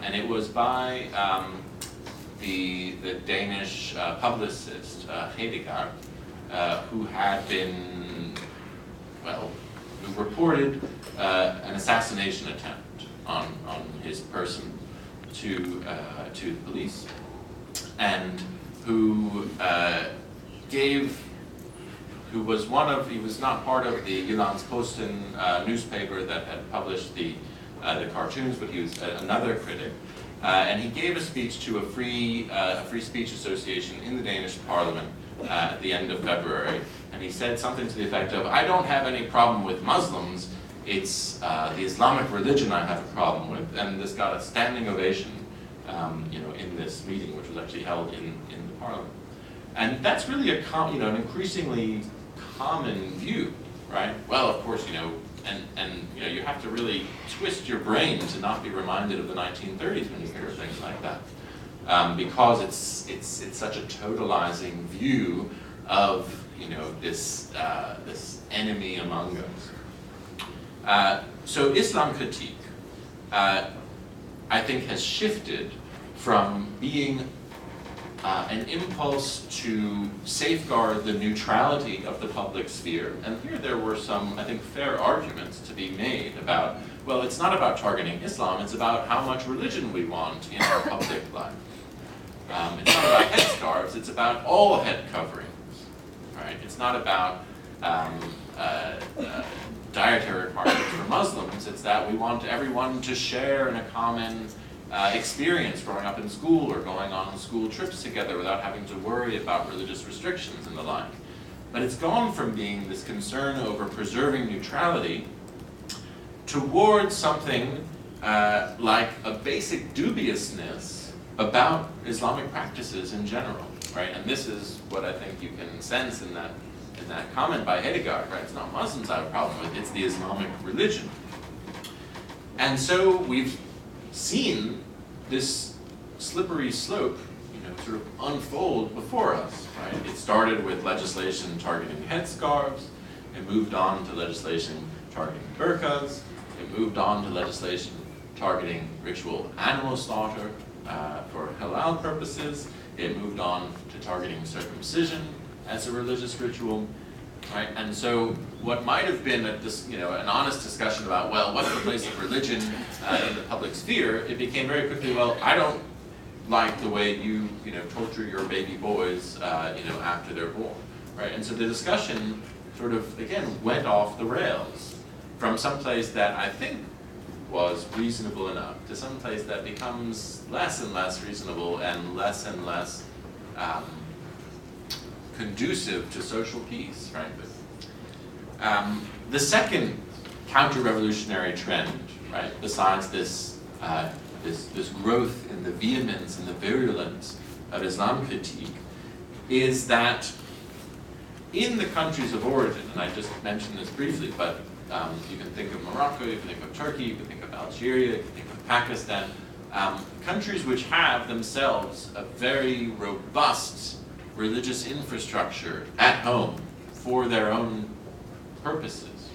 And it was by the Danish publicist Hedegaard, who had been, well, who reported an assassination attempt on his person to the police, and who he was not part of the Jyllands-Posten newspaper that had published the cartoons, but he was another critic. And he gave a speech to a free speech association in the Danish parliament at the end of February. And he said something to the effect of, "I don't have any problem with Muslims, it's the Islamic religion I have a problem with." And this got a standing ovation in this meeting, which was actually held in the parliament. And that's really an increasingly common view, right? Well, of course, and you have to really twist your brain to not be reminded of the 1930s when you hear things like that, because it's such a totalizing view of this enemy among us. So Islam critique, I think, has shifted from being an impulse to safeguard the neutrality of the public sphere. And here there were some, I think, fair arguments to be made about, well, it's not about targeting Islam, it's about how much religion we want in our public life. It's not about headscarves, it's about all head coverings, right? It's not about dietary requirements for Muslims, it's that we want everyone to share in a common experience growing up in school or going on school trips together without having to worry about religious restrictions and the like. But it's gone from being this concern over preserving neutrality towards something like a basic dubiousness about Islamic practices in general, right? And this is what I think you can sense in that comment by Hedegaard, right? It's not Muslims I have a problem with, it's the Islamic religion. And so we've seen this slippery slope, sort of unfold before us, right? It started with legislation targeting headscarves, it moved on to legislation targeting burqas, it moved on to legislation targeting ritual animal slaughter for halal purposes, it moved on to targeting circumcision as a religious ritual, right? And so what might have been an honest discussion about, well, what's the place of religion in the public sphere, it became very quickly, well, I don't like the way you torture your baby boys after they're born, right? And so the discussion sort of, again, went off the rails from some place that I think was reasonable enough to some place that becomes less and less reasonable and less conducive to social peace, frankly. The second counter-revolutionary trend, right, besides this growth in the vehemence and the virulence of Islam critique, is that in the countries of origin, and I just mentioned this briefly, but you can think of Morocco, you can think of Turkey, you can think of Algeria, you can think of Pakistan, countries which have themselves a very robust religious infrastructure at home for their own purposes,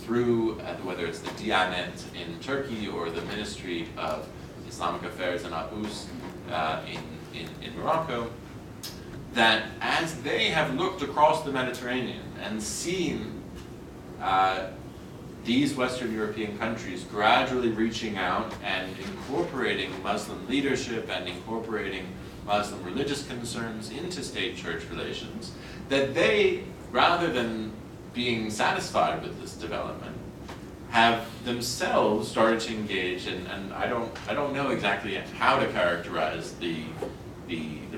through whether it's the Diyanet in Turkey or the Ministry of Islamic Affairs in Aarhus in Morocco, that as they have looked across the Mediterranean and seen these Western European countries gradually reaching out and incorporating Muslim leadership and incorporating Muslim religious concerns into state-church relations, that they, rather than being satisfied with this development, have themselves started to engage in, and I don't know exactly how to characterize the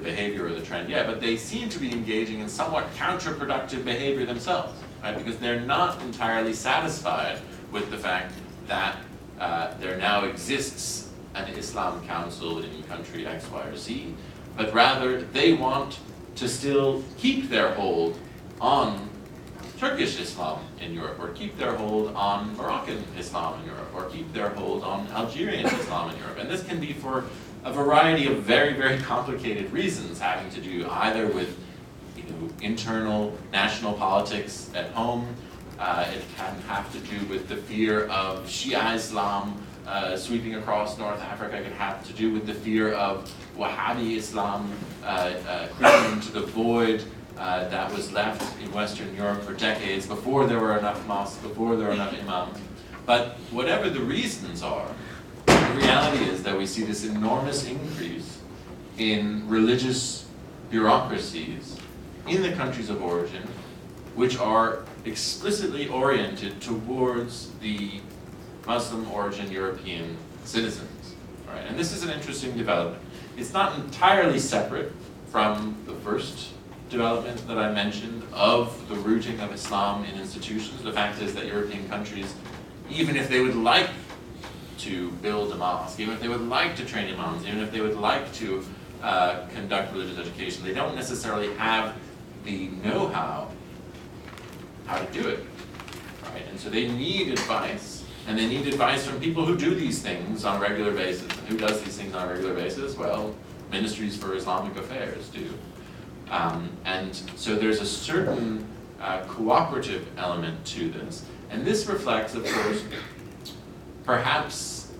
behavior or the trend yet, but they seem to be engaging in somewhat counterproductive behavior themselves, right? Because they're not entirely satisfied with the fact that there now exists an Islam Council in country X, Y, or Z, but rather they want to still keep their hold on Turkish Islam in Europe, or keep their hold on Moroccan Islam in Europe, or keep their hold on Algerian Islam in Europe. And this can be for a variety of very, very complicated reasons, having to do either with internal national politics at home. It can have to do with the fear of Shia Islam sweeping across North Africa could have to do with the fear of Wahhabi Islam creeping into the void that was left in Western Europe for decades before there were enough mosques, before there were enough imams. But whatever the reasons are, the reality is that we see this enormous increase in religious bureaucracies in the countries of origin, which are explicitly oriented towards the Muslim origin European citizens. Right? And this is an interesting development. It's not entirely separate from the first development that I mentioned of the rooting of Islam in institutions. The fact is that European countries, even if they would like to build a mosque, even if they would like to train imams, even if they would like to conduct religious education, they don't necessarily have the know-how how to do it. Right? And so they need advice, and they need advice from people who do these things on a regular basis. And who does these things on a regular basis? Well, ministries for Islamic affairs do. And so there's a certain cooperative element to this. And this reflects, of course, perhaps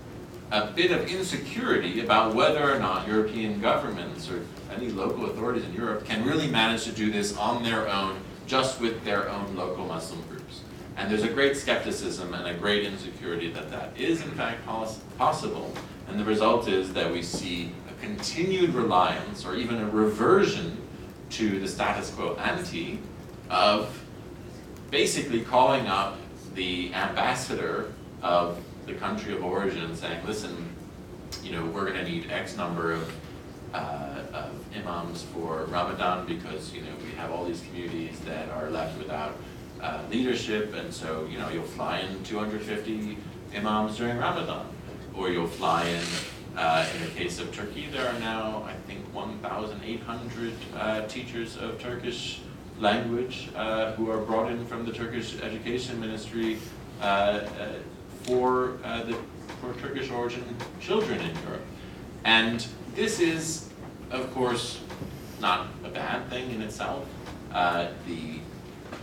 a bit of insecurity about whether or not European governments or any local authorities in Europe can really manage to do this on their own, just with their own local Muslim groups. And there's a great skepticism and a great insecurity that that is in fact possible. And the result is that we see a continued reliance or even a reversion to the status quo ante of basically calling up the ambassador of the country of origin and saying, listen, you know, we're going to need X number of imams for Ramadan because, you know, we have all these communities that are left without leadership, and so, you know, you'll fly in 250 imams during Ramadan, or you'll fly in the case of Turkey, there are now, I think, 1,800 teachers of Turkish language who are brought in from the Turkish Education Ministry for Turkish origin children in Europe. And this is, of course, not a bad thing in itself.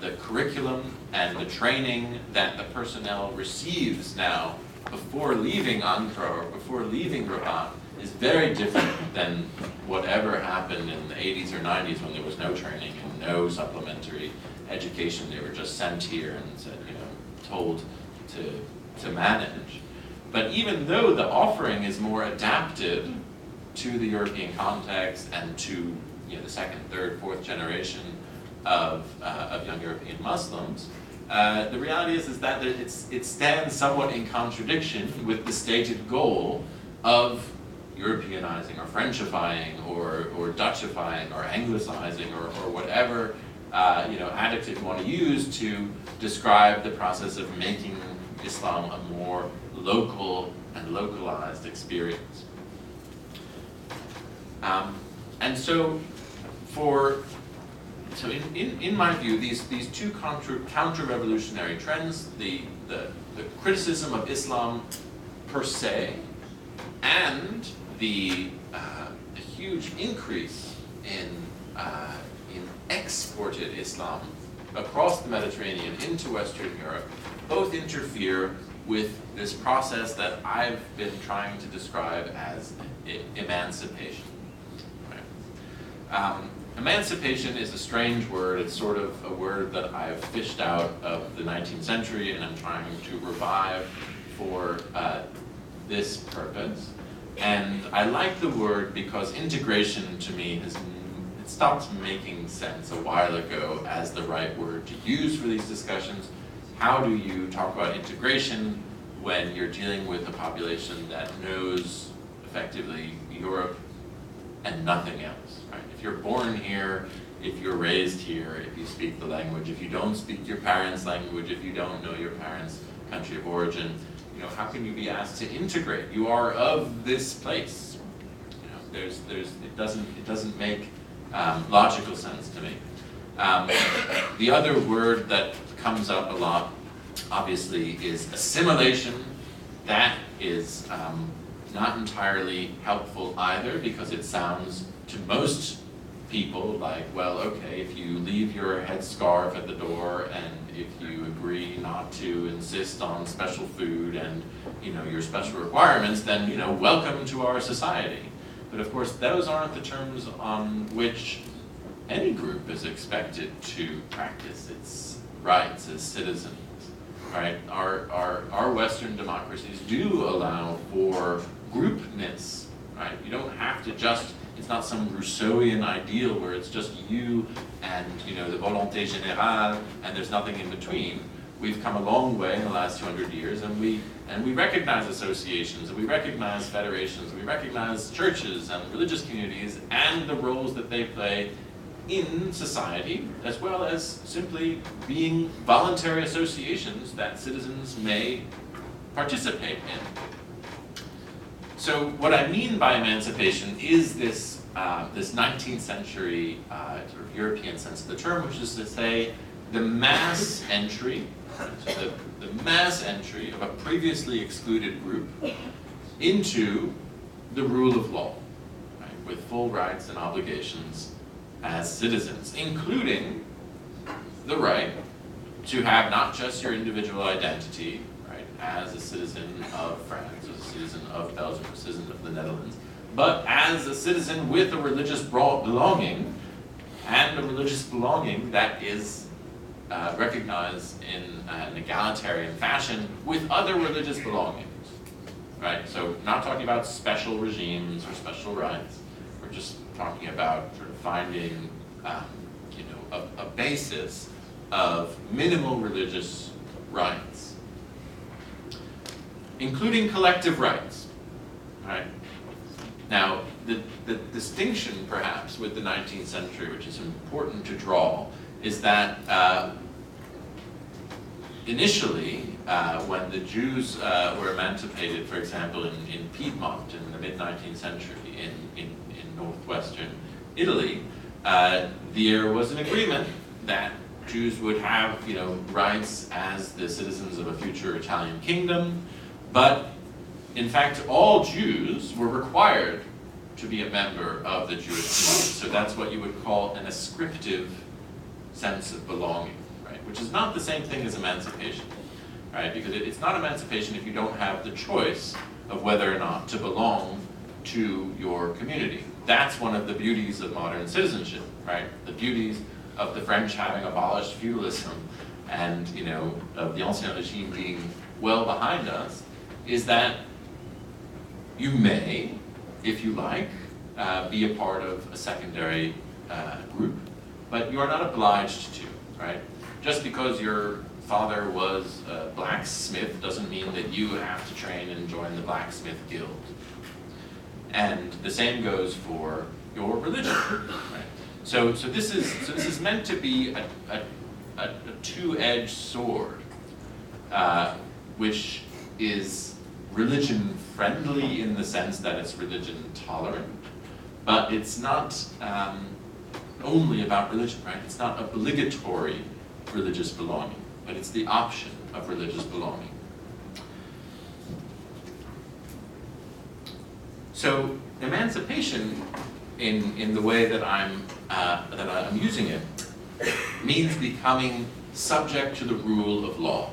The curriculum and the training that the personnel receives now before leaving Ankara or before leaving Rabat is very different than whatever happened in the 80s or 90s when there was no training and no supplementary education. They were just sent here and said, you know, told to manage. But even though the offering is more adapted to the European context and to, you know, the second, third, fourth generation of young European Muslims, the reality is that it stands somewhat in contradiction with the stated goal of Europeanizing or Frenchifying or Dutchifying or Anglicizing or whatever you know, adjective you want to use to describe the process of making Islam a more local and localized experience. And so in my view, these two counter-revolutionary trends, the criticism of Islam per se, and the huge increase in exported Islam across the Mediterranean into Western Europe, both interfere with this process that I've been trying to describe as emancipation. Right? Emancipation is a strange word. It's sort of a word that I've fished out of the 19th century and I'm trying to revive for this purpose. And I like the word because integration to me it stopped making sense a while ago as the right word to use for these discussions. How do you talk about integration when you're dealing with a population that knows effectively Europe and nothing else, right? If you're born here, if you're raised here, if you speak the language, if you don't speak your parents' language, if you don't know your parents' country of origin, you know, how can you be asked to integrate? You are of this place. You know, it doesn't make logical sense to me. The other word that comes up a lot, obviously, is assimilation. That is not entirely helpful either, because it sounds to most people, like, well, okay, if you leave your headscarf at the door and if you agree not to insist on special food and, your special requirements, then, welcome to our society. But of course, those aren't the terms on which any group is expected to practice its rights as citizens, right? Our Western democracies do allow for groupness, right? You don't have to it's not some Rousseauian ideal where it's just you and, the volonté générale and there's nothing in between. We've come a long way in the last 200 years, and we recognize associations, and we recognize federations, and we recognize churches and religious communities and the roles that they play in society, as well as simply being voluntary associations that citizens may participate in. So what I mean by emancipation is this 19th century sort of European sense of the term, which is to say the mass entry, so the mass entry of a previously excluded group into the rule of law, right, with full rights and obligations as citizens, including the right to have not just your individual identity, right, as a citizen of France, as a citizen of Belgium, a citizen of the Netherlands, but as a citizen with a religious belonging, and a religious belonging that is recognized in an egalitarian fashion with other religious belongings, right? So not talking about special regimes or special rights. We're just talking about sort of finding, a basis of minimal religious rights, including collective rights, right? Now, the distinction, perhaps, with the 19th century, which is important to draw, is that initially, when the Jews were emancipated, for example, in Piedmont in the mid-19th century, in northwestern Italy, there was an agreement that Jews would have, rights as the citizens of a future Italian kingdom, but in fact, all Jews were required to be a member of the Jewish community. So that's what you would call an ascriptive sense of belonging, right? Which is not the same thing as emancipation, right? Because it's not emancipation if you don't have the choice of whether or not to belong to your community. That's one of the beauties of modern citizenship, right? The beauties of the French having abolished feudalism and, of the Ancien Regime being well behind us, is that you may, if you like, be a part of a secondary group, but you are not obliged to, right? Just because your father was a blacksmith doesn't mean that you have to train and join the blacksmith guild. And the same goes for your religion, right? So this is meant to be a two-edged sword, which is religion friendly in the sense that it's religion tolerant, but it's not only about religion, right? It's not obligatory religious belonging, but it's the option of religious belonging. So emancipation, in the way that I'm using it, means becoming subject to the rule of law.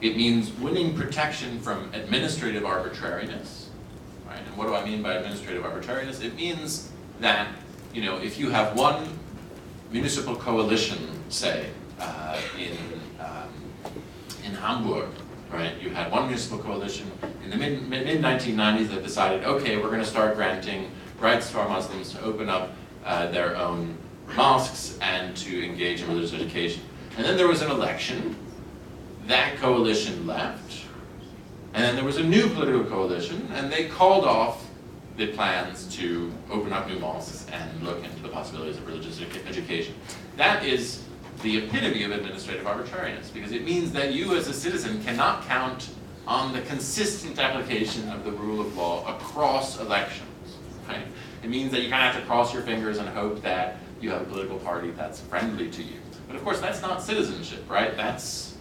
It means winning protection from administrative arbitrariness, right? And what do I mean by administrative arbitrariness? It means that, if you have one municipal coalition, say, in Hamburg, right? You had one municipal coalition in the mid-1990s that decided, okay, we're going to start granting rights to our Muslims to open up their own mosques and to engage in religious education. And then there was an election. That coalition left, and then there was a new political coalition, and they called off the plans to open up new mosques and look into the possibilities of religious education. That is the epitome of administrative arbitrariness, because it means that you as a citizen cannot count on the consistent application of the rule of law across elections, right? It means that you kind of have to cross your fingers and hope that you have a political party that's friendly to you. But of course, that's not citizenship, right? That's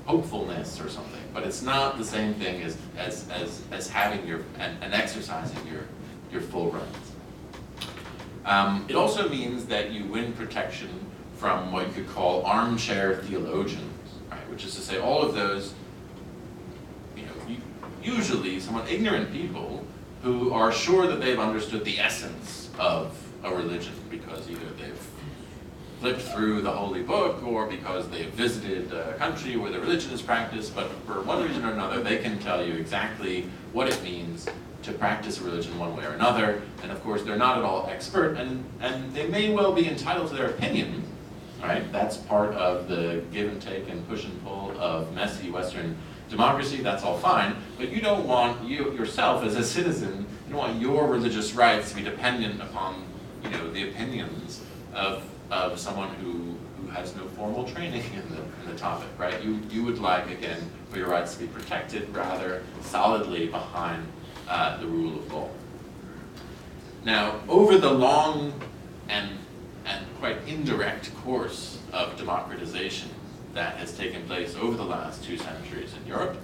hopefulness or something, but it's not the same thing as having and exercising your full rights. It also means that you win protection from what you could call armchair theologians, right? Which is to say, all of those, usually somewhat ignorant people who are sure that they've understood the essence of a religion because either they've flipped through the holy book or because they've visited a country where the religion is practiced, but for one reason or another, they can tell you exactly what it means to practice a religion one way or another, and of course they're not at all expert, and they may well be entitled to their opinion, right? That's part of the give and take and push and pull of messy Western democracy, that's all fine, but you don't want, yourself as a citizen, you don't want your religious rights to be dependent upon, the opinions of someone who has no formal training in the topic, right? You would like, again, for your rights to be protected rather solidly behind the rule of law. Now, over the long and quite indirect course of democratization that has taken place over the last 2 centuries in Europe,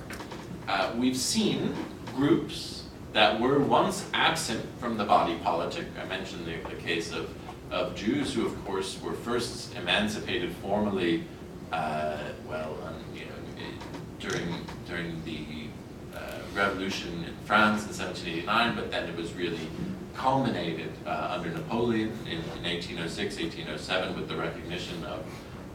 we've seen groups that were once absent from the body politic. I mentioned the case of Jews who, of course, were first emancipated formally, during the revolution in France in 1789, but then it was really culminated under Napoleon in 1806, 1807 with the recognition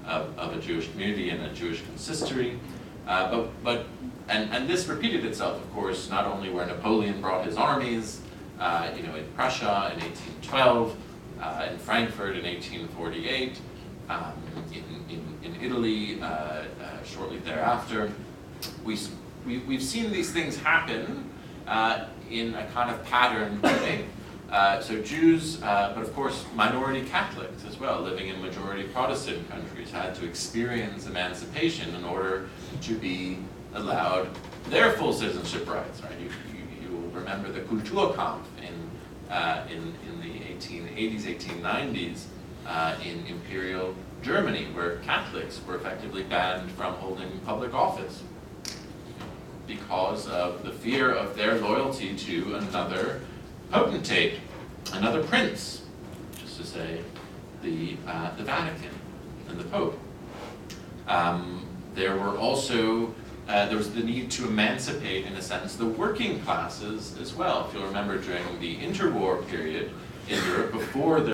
of a Jewish community and a Jewish consistory. And this repeated itself, of course, not only where Napoleon brought his armies, in Prussia in 1812, in Frankfurt in 1848, in Italy shortly thereafter. We've seen these things happen in a kind of patterned way. So Jews, but of course minority Catholics as well, living in majority Protestant countries, had to experience emancipation in order to be allowed their full citizenship rights. Right? You will remember the Kulturkampf in the 1880s, 1890s in Imperial Germany, where Catholics were effectively banned from holding public office because of the fear of their loyalty to another potentate, another prince, just to say the Vatican and the Pope. There were also there was the need to emancipate, in a sense, the working classes as well. If you'll remember, during the interwar period in Europe, before the